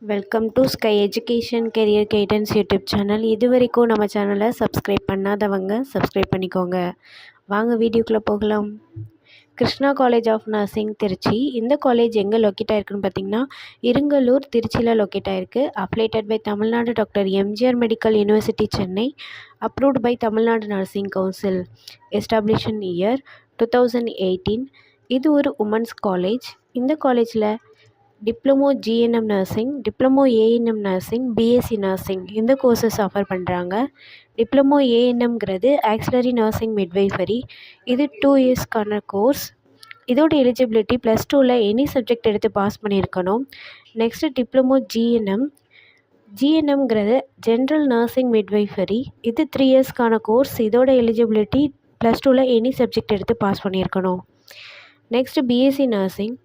Welcome to sky education career guidance YouTube channel. இது வரைக்கும் நம்ம சேனலை சப்ஸ்கிரைப் பண்ணாதவங்க சப்ஸ்கிரைப் பண்ணிக்கோங்க. வாங்க வீடியோக்குள்ளே போகலாம். Krishna college of nursing Tiruchi. இந்த காலேஜ் எங்கே லொக்கேட் ஆயிருக்குன்னு பார்த்தீங்கன்னா இருங்கலூர் திருச்சியில் லொக்கேட் ஆயிருக்கு. Affiliated by Tamil Nadu doctor MGR medical university Chennai. Approved by Tamil Nadu nursing council. Establishment year 2018. இது ஒரு உமன்ஸ் காலேஜ். இந்த காலேஜில் diploma GNM nursing, diploma ANM nursing, BSc nursing இந்த கோர்சஸ் ஆஃபர் பண்ணுறாங்க. டிப்ளமோ ஏஎன்எம்ங்கிறது ஆக்சிலரி நர்சிங் மிட்வைஃபரி. இது 2 இயர்ஸ்க்கான கோர்ஸ். இதோட எலிஜிபிலிட்டி +2ல் எனி சப்ஜெக்ட் எடுத்து பாஸ் பண்ணியிருக்கணும். நெக்ஸ்ட்டு டிப்ளமோ ஜிஎன்எம்ங்கிறது ஜென்ரல் நர்சிங் மிட்வைஃபரி. இது 3 இயர்ஸ்க்கான கோர்ஸ். இதோட எலிஜிபிலிட்டி +2ல் எனி சப்ஜெக்ட் எடுத்து பாஸ் பண்ணியிருக்கணும். Next BSc nursing.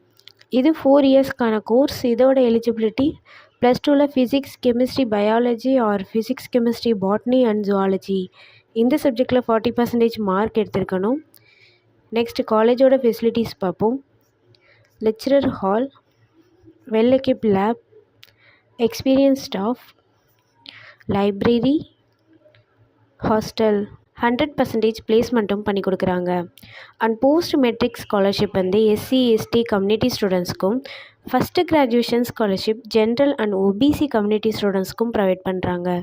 இது 4 இயர்ஸ்க்கான கோர்ஸ். இதோட எலிஜிபிலிட்டி +2ல் physics, chemistry, biology or physics, chemistry, botany and zoology இந்த சப்ஜெக்டில் 40% மார்க் எடுத்திருக்கணும். நெக்ஸ்ட் காலேஜோட ஃபெசிலிட்டிஸ் பார்ப்போம். Lecturer hall, well equipped lab, experience staff, library, hostel, 100% பிளேஸ்மெண்ட்டும் பண்ணி கொடுக்குறாங்க. And post matric scholarship SC ST community ஸ்டூடெண்ட்ஸ்க்கும், first graduation scholarship general and OBC community ஸ்டூடெண்ட்ஸ்க்கும் ப்ரொவைட் பண்ணுறாங்க.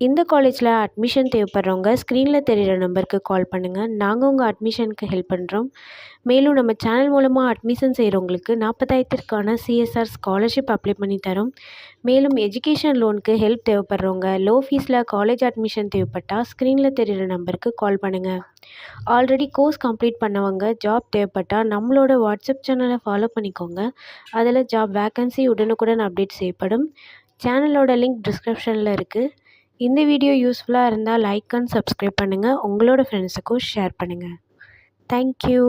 இந்த காலேஜில் அட்மிஷன் தேவைப்படுறவங்க ஸ்க்ரீனில் தெரிகிற நம்பருக்கு கால் பண்ணுங்கள். நாங்கள் உங்கள் அட்மிஷனுக்கு ஹெல்ப் பண்ணுறோம். மேலும் நம்ம சேனல் மூலமாக அட்மிஷன் செய்கிறவங்களுக்கு 40,000க்கான சிஎஸ்ஆர் ஸ்காலர்ஷிப் அப்ளை பண்ணி தரோம். மேலும் எஜுகேஷன் லோனுக்கு ஹெல்ப் தேவைப்படுறவங்க லோ ஃபீஸில் காலேஜ் அட்மிஷன் தேவைப்பட்டால் ஸ்க்ரீனில் தெரிகிற நம்பருக்கு கால் பண்ணுங்கள். ஆல்ரெடி கோர்ஸ் கம்ப்ளீட் பண்ணவங்க ஜாப் தேவைப்பட்டால் நம்மளோட வாட்ஸ்அப் சேனலை ஃபாலோ பண்ணிக்கோங்க. அதில் ஜாப் வேக்கன்சி உடனுக்குடன் அப்டேட் செய்யப்படும். சேனலோட லிங்க் டிஸ்கிரிப்ஷனில் இருக்குது. இந்த வீடியோ யூஸ்ஃபுல்லாக இருந்தால் லைக் அண்ட் சப்ஸ்கிரைப் பண்ணுங்கள். உங்களோட ஃப்ரெண்ட்ஸுக்கும் ஷேர் பண்ணுங்கள். தேங்க்யூ.